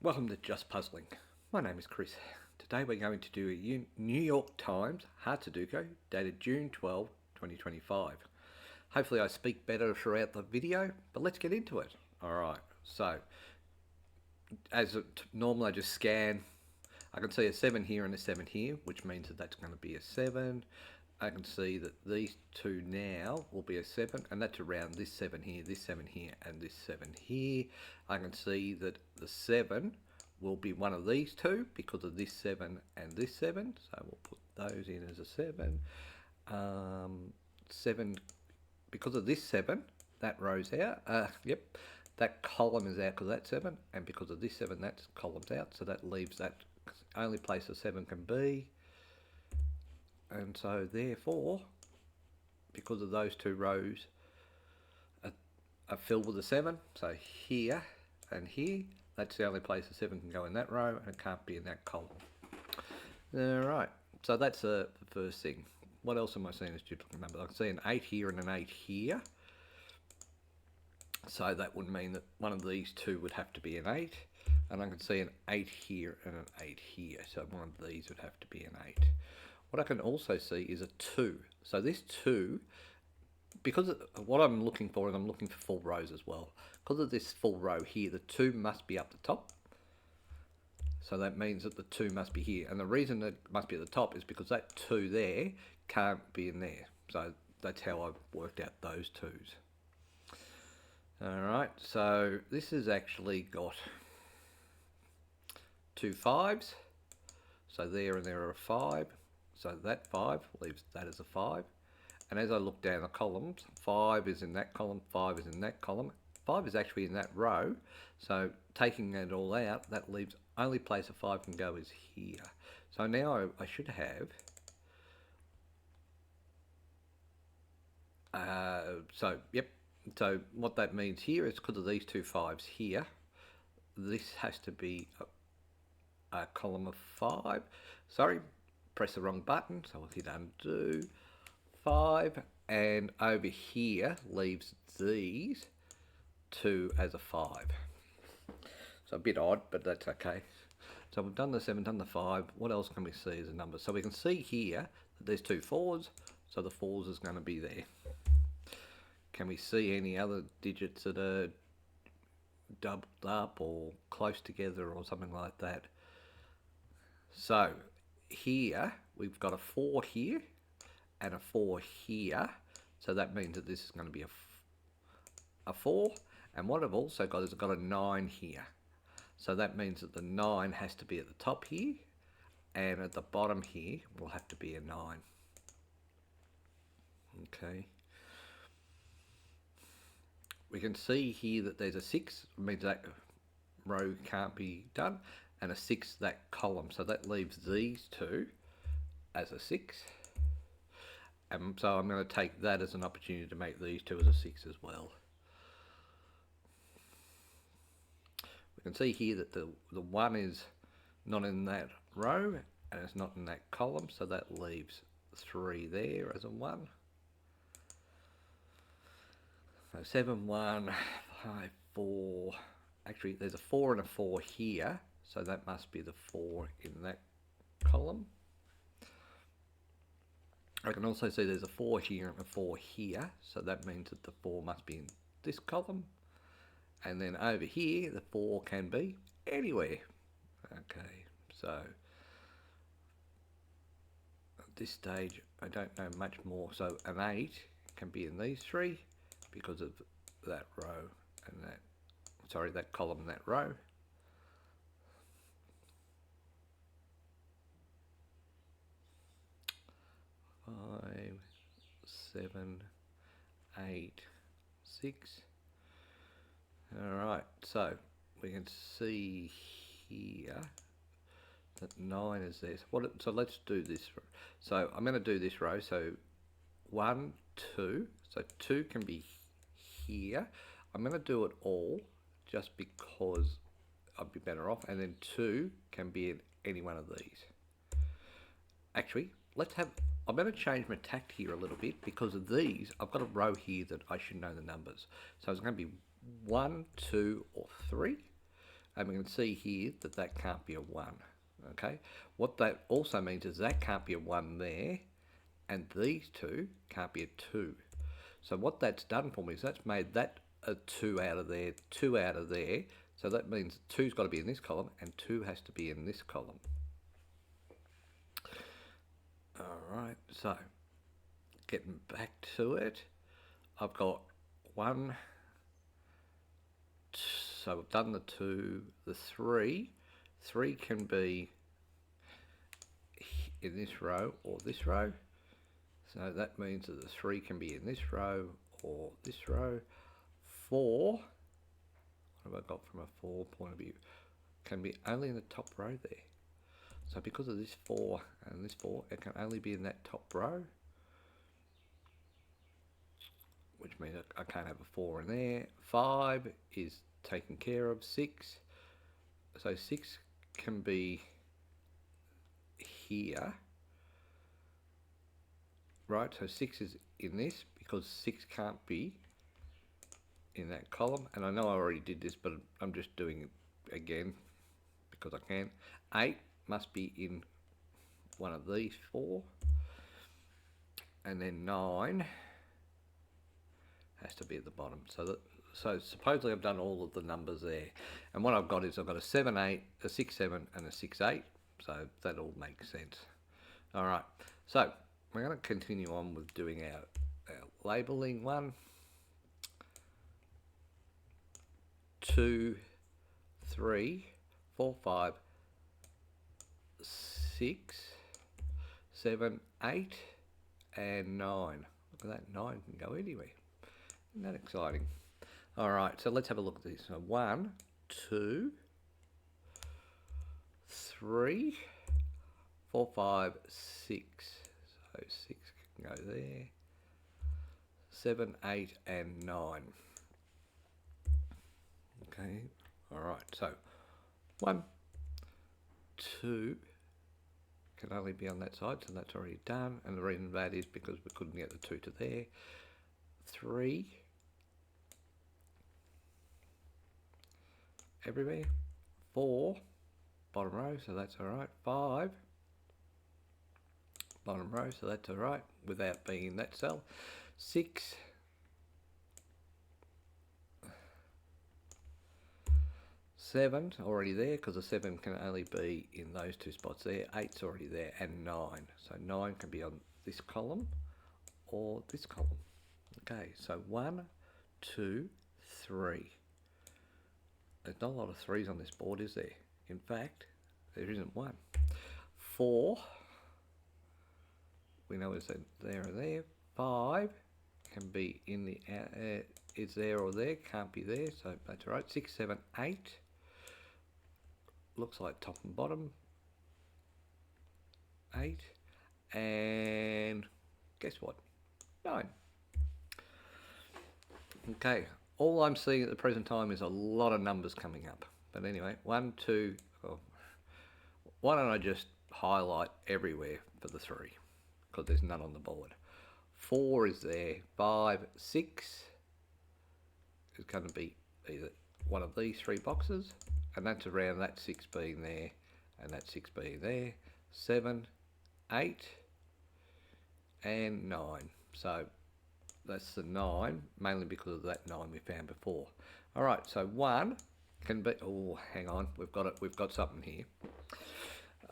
Welcome to Just Puzzling. My name is Chris. Today we're going to do a New York Times hard Sudoku dated June 12, 2025. Hopefully I speak better throughout the video, but let's get into it. Alright, so as normal I just scan. I can see a 7 here and a 7 here, which means that that's going to be a 7. I can see that these two now will be a 7, and that's around this 7 here, this 7 here, and this 7 here. I can see that the 7 will be one of these two because of this 7 and this 7, so we'll put those in as a 7. 7, because of this 7, that row's out. Yep, that column is out because of that 7, and because of this 7, that column's out, so that leaves that only place a 7 can be. And so therefore, because of those two rows are filled with a 7, so here and here, that's the only place a 7 can go in that row, and it can't be in that column. Alright, so that's the first thing. What else am I seeing as duplicate numbers? I can see an 8 here and an 8 here. So that would mean that one of these two would have to be an 8. And I can see an 8 here and an 8 here. So one of these would have to be an 8. What I can also see is a 2. So this 2, because what I'm looking for is I'm looking for full rows as well. Because of this full row here, the 2 must be up the top. So that means that the 2 must be here. And the reason it must be at the top is because that 2 there can't be in there. So that's how I've worked out those 2s. Alright, so this has actually got 2 5s. So there and there are a 5. So that 5 leaves that as a 5. And as I look down the columns, 5 is in that column, 5 is in that column. 5 is actually in that row. So taking it all out, that leaves only place a 5 can go is here. So now I should have... yep. So what that means here is because of these two 5s here, this has to be a column of 5. Sorry, press the wrong button, so we'll hit undo. 5, and over here leaves these 2 as a 5. So a bit odd, but that's okay. So we've done the 7, done the 5. What else can we see as a number? So we can see here that there's 2 4s, so the 4s is going to be there. Can we see any other digits that are doubled up or close together or something like that? So here we've got a 4 here and a 4 here, so that means that this is going to be a 4. And what I've also got is I've got a 9 here, so that means that the 9 has to be at the top here, and at the bottom here will have to be a 9. Okay. We can see here that there's a 6, means that row can't be done, and a 6 that column, so that leaves these two as a 6. And so I'm going to take that as an opportunity to make these two as a 6 as well. We can see here that the 1 is not in that row and it's not in that column, so that leaves 3 there as a 1. So 7, 1, 5, 4. Actually, there's a 4 and a 4 here, so that must be the 4 in that column. I can also see there's a 4 here and a 4 here, so that means that the 4 must be in this column. And then over here, the 4 can be anywhere. Okay, so at this stage, I don't know much more. So an 8 can be in these 3 because of that row and that, sorry, that column and that row. Five, 7, 8, 6. Alright, so we can see here that 9 is there. So let's do this. So I'm going to do this row. So 1, 2. So 2 can be here. I'm going to do it all just because I'd be better off. And then 2 can be in any one of these. Actually, I'm going to change my tact here a little bit because of these. I've got a row here that I should know the numbers. So it's going to be 1, 2, or 3. And we can see here that that can't be a 1. Okay, what that also means is that can't be a 1 there, and these two can't be a 2. So what that's done for me is that's made that a 2 out of there, 2 out of there. So that means 2's got to be in this column, and 2 has to be in this column. Alright, so getting back to it, I've got 1, so I've done the 2, the 3. 3 can be in this row or this row. So that means that the 3 can be in this row or this row. 4, what have I got from a 4 point of view? Can be only in the top row there. So because of this 4 and this 4, it can only be in that top row, which means I can't have a 4 in there. 5 is taken care of. 6, so 6 can be here, right? So 6 is in this because 6 can't be in that column. And I know I already did this, but I'm just doing it again because I can. 8 must be in one of these 4, and then 9 has to be at the bottom. So supposedly I've done all of the numbers there, and what I've got is I've got a 7 8, a 6 7, and a 6 8. So that all makes sense. All right, so we're going to continue on with doing our labelling. 1, 2, 3, 4, 5, 6, 7, 8, and 9. Look at that, 9 can go anywhere. Isn't that exciting? All right, so let's have a look at this. So 1, 2, 3, 4, 5, 6. So 6 can go there. 7, 8, and 9. Okay, all right, so 1, 2 can only be on that side, so that's already done. And the reason that is because we couldn't get the 2 to there. 3 everywhere. 4 bottom row, so that's all right. 5 bottom row, so that's all right without being in that cell. 6 7 already there because the 7 can only be in those 2 spots there. 8's already there, and 9. So 9 can be on this column or this column. Okay, so 1, 2, 3. There's not a lot of 3's on this board, is there? In fact, there isn't one. 4, we know it's there or there. 5 can be in the is there or there, can't be there, so that's all right. 6, 7, 8 looks like top and bottom. 8, and guess what? 9. Okay, all I'm seeing at the present time is a lot of numbers coming up. But anyway, 1, 2, oh, why don't I just highlight everywhere for the 3? Because there's none on the board. 4 is there. 5, 6 is going to be either one of these 3 boxes, and that's around that 6 being there, and that 6 being there. 7, 8, and 9. So that's the 9, mainly because of that 9 we found before. All right, so 1 can be, oh, hang on, we've got something here.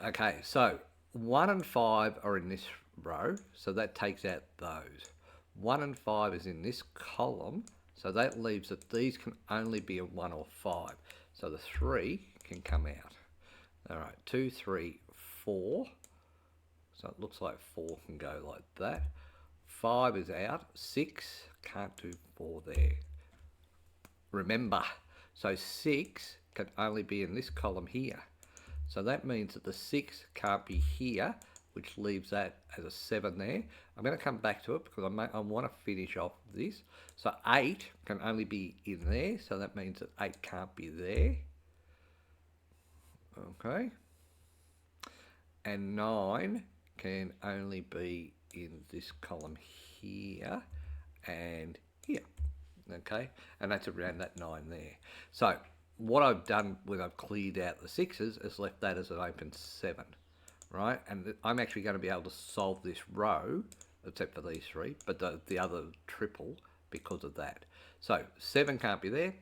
Okay, so 1 and 5 are in this row, so that takes out those. 1 and 5 is in this column, so that leaves that these can only be a 1 or 5. So the 3 can come out. All right, 2, 3, 4. So it looks like 4 can go like that. 5 is out. 6 can't do 4 there. Remember, so 6 can only be in this column here. So that means that the 6 can't be here, which leaves that as a 7 there. I'm going to come back to it because I want to finish off this. So 8 can only be in there, so that means that 8 can't be there. Okay. And 9 can only be in this column here and here. Okay, and that's around that 9 there. So what I've done when I've cleared out the sixes is left that as an open 7, right? And I'm actually going to be able to solve this row, except for these 3, but the other triple because of that. So 7 can't be there,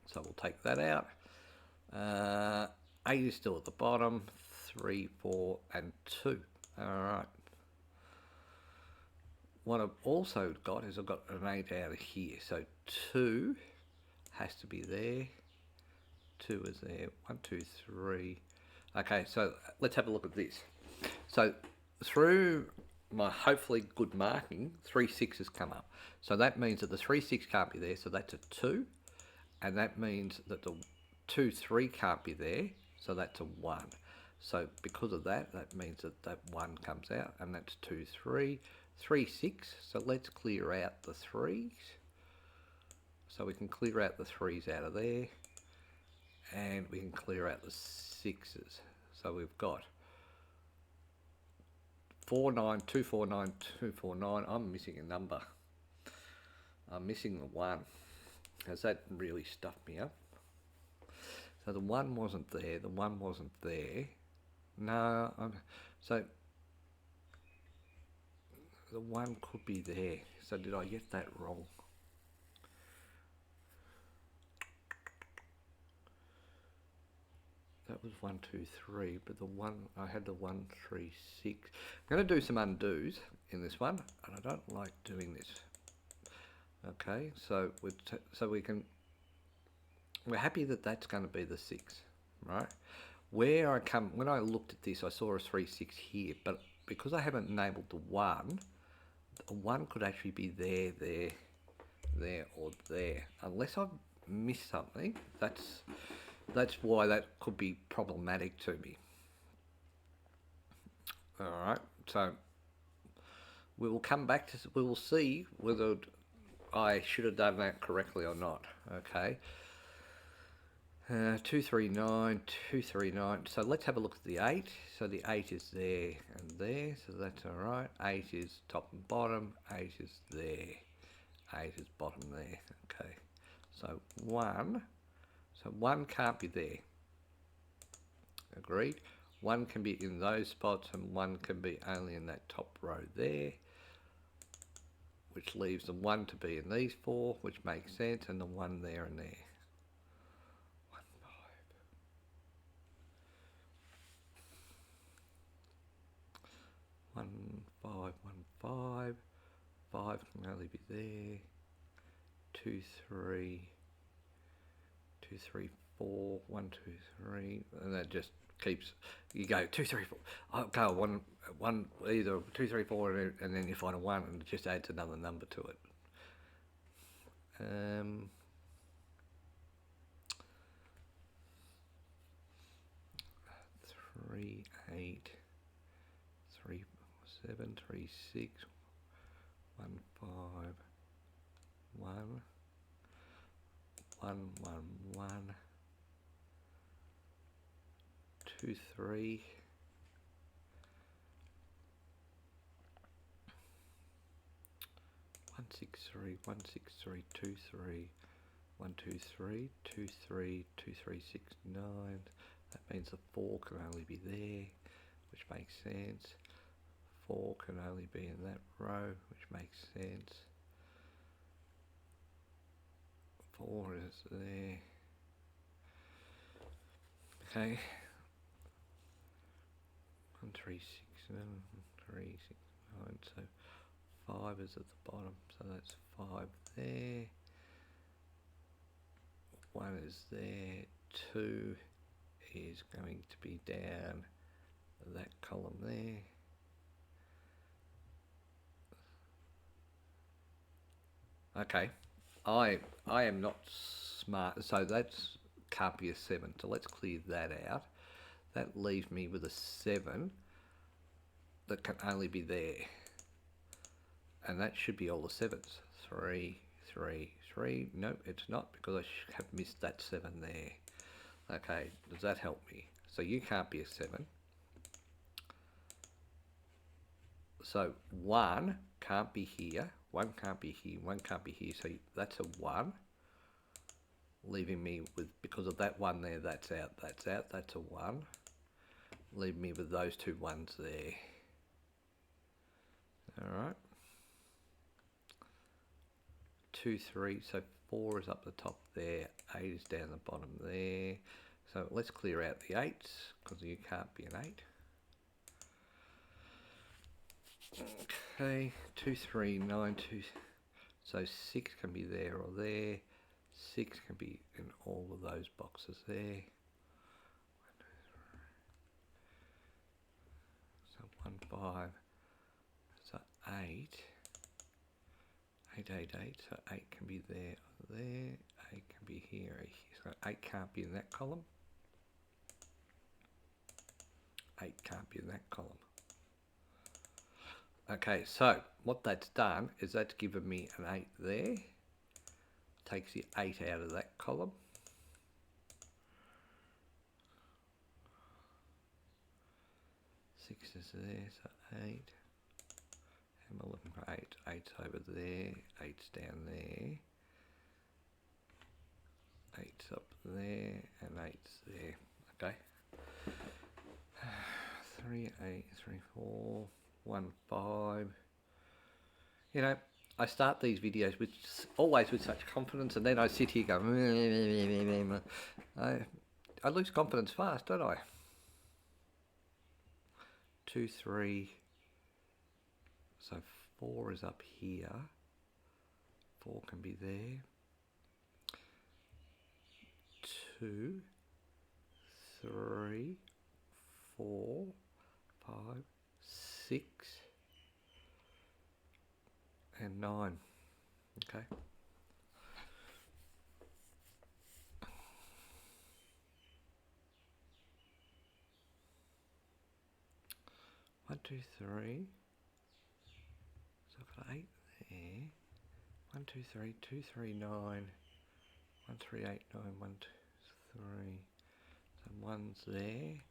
so we'll take that out. 8 is still at the bottom, 3, 4, and 2. All right. What I've also got is I've got an 8 out of here. So 2 has to be there. 2 is there. 1, 2, 3. Okay, so let's have a look at this. So through my hopefully good marking, 3 6s come up. So that means that the 3 6 can't be there, so that's a 2. And that means that the 2 3 can't be there, so that's a 1. So because of that, that means that that 1 comes out, and that's 2 3. 3 6, so let's clear out the 3s. So we can clear out the 3s out of there, and we can clear out the 6s. So we've got 4 9 2 4 9 2 4 9. I'm missing a number. I'm missing the 1, because that really stuffed me up. So the 1 wasn't there. The 1 wasn't there. No, so the 1 could be there. So did I get that wrong? That was 1 2 3, but the 1 I had the 1 3 6. I'm going to do some undos in this one, and I don't like doing this. Okay, so we're happy that that's going to be the 6, right? When I looked at this, I saw a 3 6 here, but because I haven't enabled the 1 could actually be there, or there, unless I've missed something. That's why that could be problematic to me. All right, so we will come back to, we will see whether I should have done that correctly or not. Okay. 239, 239. So let's have a look at the 8. So the 8 is there and there, so that's all right. 8 is top and bottom. 8 is there. 8 is bottom there. Okay. So 1. So 1 can't be there. Agreed. 1 can be in those spots, and 1 can be only in that top row there, which leaves the 1 to be in these 4, which makes sense, and the 1 there and there. 1 5, 1 5, 5 can only be there. 2 3, 2 3 4, 1 2 3, and that just keeps, you go 2 3 4. I'll go one either 2 3 4, and then you find a 1, and it just adds another number to it. 3 8 3 7 3 6 1 5 1 1 1 1 2 3 1 6 3 1 6 3 2 3 1 2 3 2 3 2 3 6 9. That means the 4 can only be there, which makes sense. 4 can only be in that row, which makes sense. 4 is there. Okay. 1 3 6 7 3 6 9. So 5 is at the bottom, so that's 5 there. 1 is there. 2 is going to be down that column there. Okay, I am not smart, so that's can't be a 7. So let's clear that out. That leaves me with a 7 that can only be there, and that should be all the 7s. 3 3 3. Nope, it's not, because I have missed that 7 there. Okay, does that help me? So you can't be a 7. So 1 can't be here. 1 can't be here. 1 can't be here. So that's a 1. leaving me with, because of that one there, that's out, that's out, that's a 1. Leave me with those 2 ones there. Alright. 2, 3, so 4 is up the top there, 8 is down the bottom there. So let's clear out the 8s, because you can't be an 8. Okay, 2, 3, 9, 2. So 6 can be there or there. 6 can be in all of those boxes there. So 1, 5. So 8. 8, 8, 8. So 8 can be there or there. 8 can be here or here. So 8 can't be in that column. 8 can't be in that column. Okay, so what that's done is that's given me an 8 there. Takes the 8 out of that column. Six is there, so 8. And we're looking for 8. 8's over there, 8's down there. 8's up there, and 8's there. Okay. 3, 8, 3, 4, 1, 5. You know, I start these videos with always with such confidence, and then I sit here going, I lose confidence fast, don't I? 2, 3. So 4 is up here. 4 can be there. 2, 3, 4, 5, 6, and 9. Okay. One, 2, 3. So I've got 8 there. 1, 2, 3, 2, 3, 9. 1, 3, 8, 9, 1, 2, 3. So 1's there.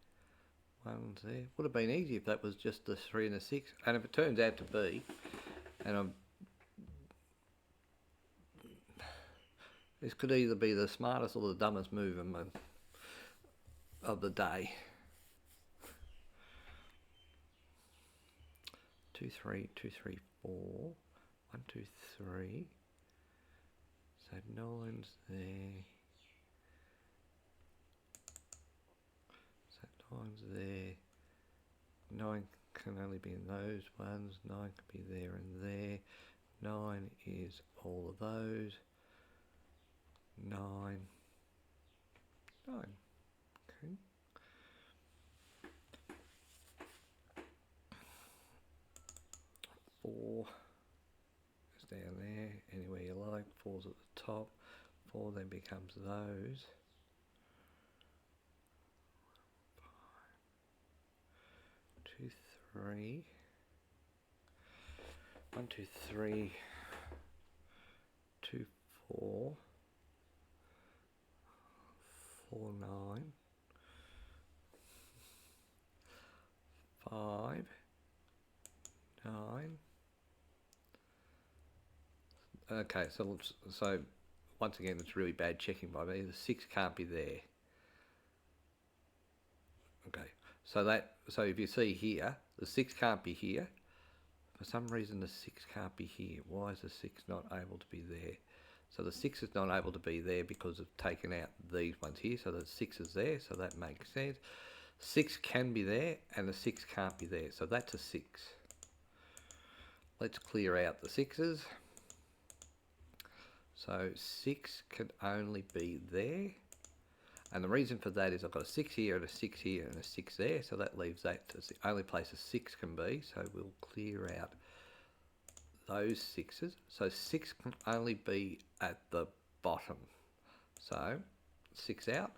1's there. Would have been easy if that was just the 3 and the 6. And if it turns out to be, and this could either be the smartest or the dumbest move of the day. 2, 3, 2, 3, 4. 1, 2, 3. So 9's there. So 9's there. 9 can only be in those ones. 9 can be there and there. 9 is all of those. 9. 9. Okay. 4 is down there, anywhere you like. 4's at the top. 4 then becomes those. 2, 3. 1, 2, 3. 2, 4. 4, 9. 5. 9. Okay, so once again, it's really bad checking by me. The 6 can't be there. Okay, so if you see here, the 6 can't be here. For some reason, the 6 can't be here. Why is the 6 not able to be there? So the 6 is not able to be there because of taking out these ones here. So the 6 is there, so that makes sense. 6 can be there, and the 6 can't be there. So that's a 6. Let's clear out the 6's. So 6 can only be there. And the reason for that is I've got a 6 here and a 6 here and a 6 there. So that leaves that as the only place a 6 can be. So we'll clear out those 6's. So 6 can only be at the bottom. So 6 out.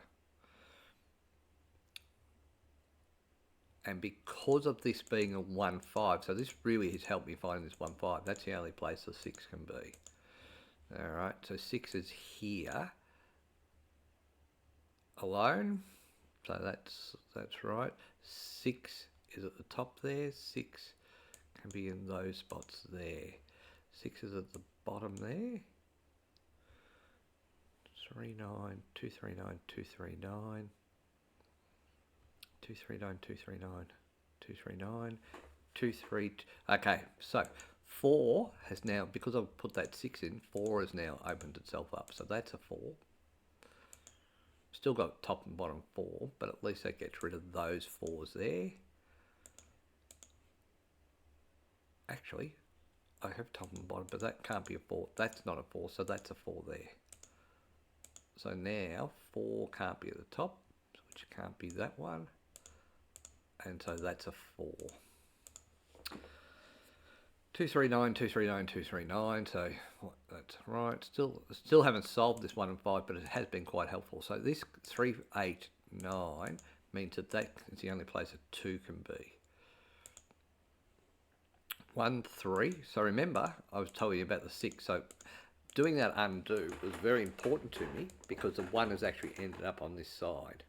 And because of this being a 1, 5, so this really has helped me find this 1, 5. That's the only place a 6 can be. Alright, so 6 is here alone. So that's right. 6 is at the top there. 6 can be in those spots there. 6 is at the bottom there. 239, 239, 239, 239, 239, 239, 23. Okay, so 4 has now, because I've put that 6 in, 4 has now opened itself up. So that's a 4. Still got top and bottom 4, but at least that gets rid of those 4s there. Actually, I have top and bottom, but that can't be a 4. That's not a 4, so that's a 4 there. So now 4 can't be at the top, which can't be that one. And so that's a 4. 239, 239, 239. So that's right. Still haven't solved this 1 and 5, but it has been quite helpful. So this 3, 8, 9 means that that is the only place a 2 can be. 1, 3. So remember, I was telling you about the 6. So doing that undo was very important to me because the 1 has actually ended up on this side.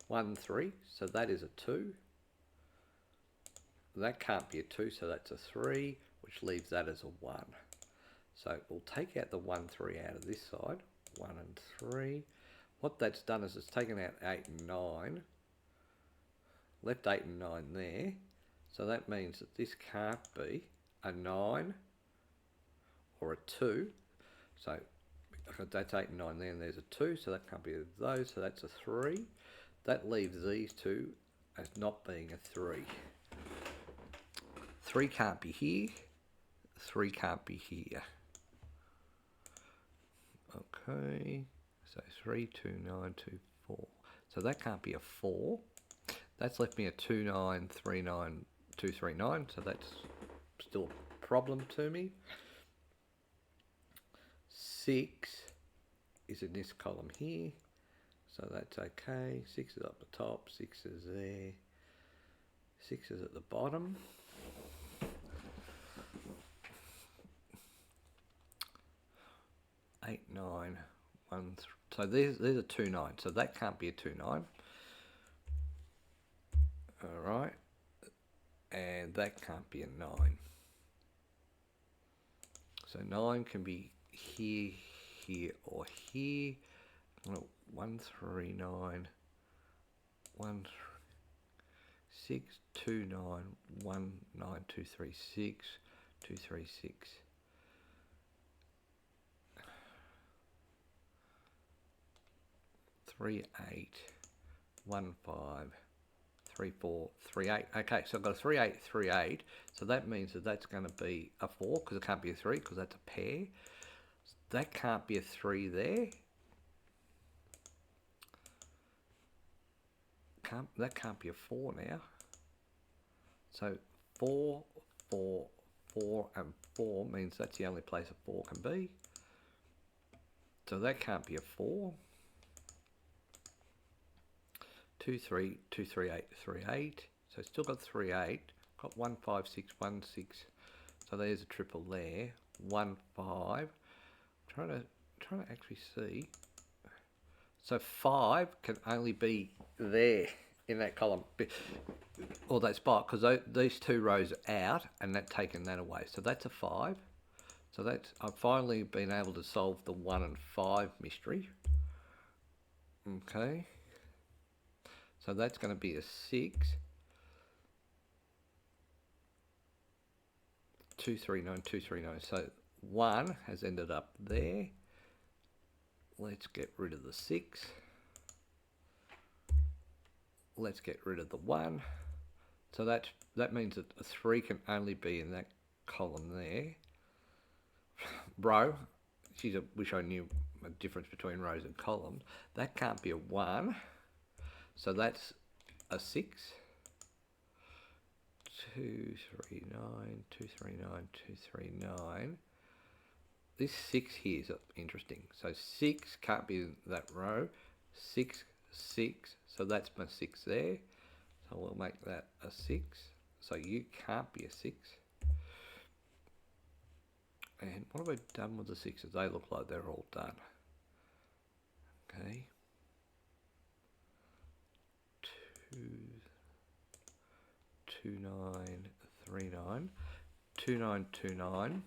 1, 3. So that is a 2. That can't be a 2, so that's a 3, which leaves that as a 1. So we'll take out the 1, 3 out of this side. 1 and 3. What that's done is it's taken out 8 and 9. Left 8 and 9 there. So that means that this can't be a 9 or a 2. So that's 8 and 9 there, and there's a 2, so that can't be those, so that's a 3. That leaves these two as not being a 3. 3 can't be here, 3 can't be here. Okay, so 3, 2, 9, 2, 4. So that can't be a 4. That's left me a 2, 9, 3, 9, 2, 3, 9. So that's still a problem to me. 6 is in this column here. So that's okay. 6 is up the top, 6 is there. 6 is at the bottom. 8, 9, 1, 3. So there's a 2, 9. So that can't be a 2, 9. Alright. And that can't be a 9. So 9 can be here, here, or here. 1, 3, 9. 1, 6, 2, 9, 1, 9, 2, 3, 6, 2, 3, 6. 3, 8, 1, 5, 3, 4, 3, 8. Okay, so I've got a 3, 8, 3, 8. So that means that that's going to be a 4 because it can't be a 3 because that's a pair. That can't be a 3 there. That can't be a 4 now. So 4, 4, 4 and 4 means that's the only place a 4 can be. So that can't be a 4. 2, 3, 2, 3, 8, 3, 8. So still got 3, 8. Got 1, 5, 6, 1, 6. So there's a triple there. 1, 5. Trying to actually see. So 5 can only be there in that column or that spot because these 2 rows are out and that's taken that away. So that's a 5. So that's, I've finally been able to solve the 1 and 5 mystery. Okay. So that's going to be a 6. 2, 3, 9, 2, 3, 9. So 1 has ended up there. Let's get rid of the 6. Let's get rid of the 1. So that means that a 3 can only be in that column there. Row. Geez, I wish I knew a difference between rows and columns. That can't be a 1. So that's a 6. 2, 3, 9, 2, 3, 9, 2, 3, 9. This 6 here is interesting. So 6 can't be in that row. 6, 6. So that's my 6 there. So we'll make that a 6. So you can't be a 6. And what have I done with the 6s? They look like they're all done. Okay. 2, 2, 9, 3, 9. 2, 9, 2, 9.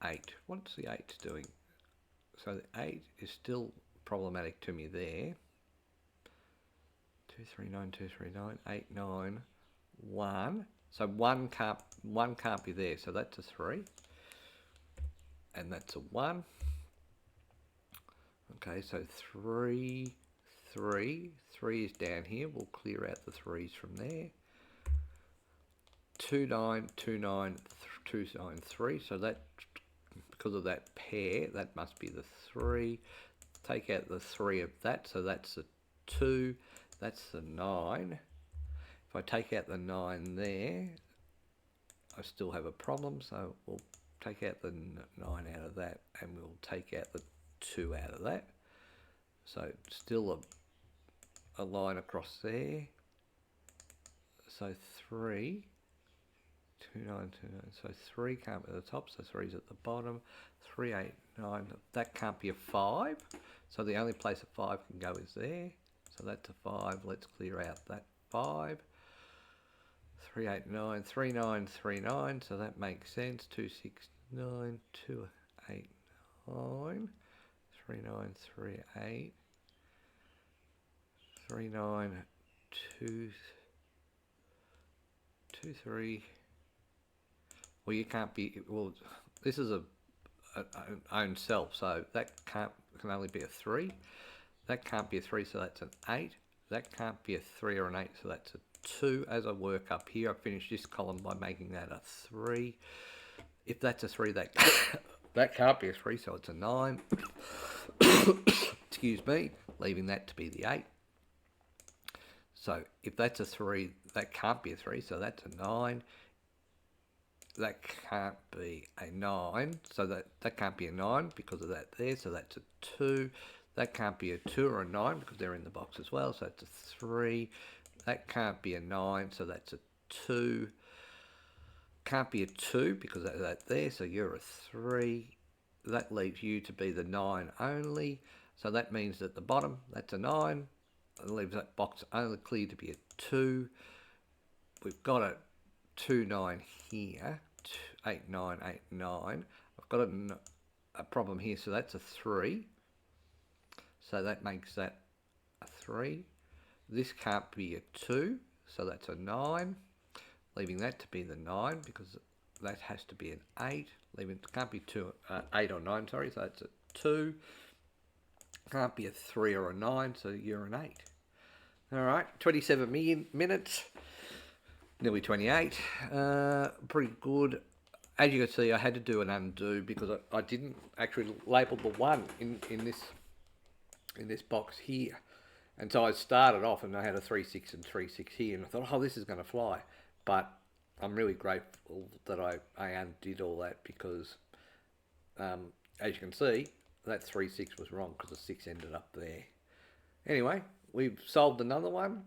8. What's the 8 doing? So the 8 is still problematic to me there. 239, 239, 8, 9, 1. So one can't be there. So that's a 3. And that's a 1. Okay, so 3, 3. 3 is down here. We'll clear out the 3s from there. 2, 9, 2, 9, 2, 9, 3. So that, because of that pair, that must be the 3. Take out the 3 of that, so that's a 2. That's the 9. If I take out the 9 there, I still have a problem, so we'll take out the 9 out of that, and we'll take out the 2 out of that. So still a line across there. So 3, 2, 9, 2, 9. So 3 can't be at the top, so 3 is at the bottom. 3, 8, 9. That can't be a 5. So the only place a 5 can go is there. So that's a 5. Let's clear out that 5. 3, 8, 9. 3, 9, 3, 9. So that makes sense. 2, 6, 9. 2, 8, 9. 3, 9, 3, 8. 3, 9, 2, 2, 3. Well, you can't be, well, this is a own self, so that can only be a 3. That can't be a 3, so that's an 8. That can't be a 3 or an 8, so that's a 2. As I work up here, I finish this column by making that a 3. If that's a 3, that that can't be a 3, so it's a 9. Excuse me, leaving that to be the 8. So if that's a 3, that can't be a 3, so that's a 9. That can't be a 9, so that can't be a 9 because of that there, so that's a 2. That can't be a 2 or a 9 because they're in the box as well, so that's a 3. That can't be a 9, so that's a 2. Can't be a 2 because of that there, so you're a 3. That leaves you to be the 9 only, so that means that the bottom, that's a 9. It leaves that box only clear to be a 2. We've got a 2, 9 here, 8, 9, 8, 9. I've got a problem here, so that's a 3. So that makes that a 3. This can't be a 2, so that's a 9. Leaving that to be the 9 because that has to be an 8. Leaving it can't be 8 or 9, sorry, so that's a 2. Can't be a 3 or a 9, so you're an 8. All right, 27 minutes. Nearly 28. Pretty good. As you can see, I had to do an undo because I didn't actually label the 1 in this box here. And so I started off and I had a 3, 6 and 3, 6 here, and I thought, oh, this is going to fly. But I'm really grateful that I undid all that because, as you can see, that 3, 6 was wrong because the 6 ended up there. Anyway, we've solved another one.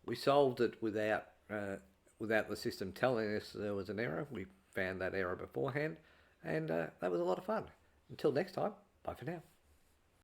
We solved it without the system telling us there was an error. We found that error beforehand, and that was a lot of fun. Until next time, bye for now.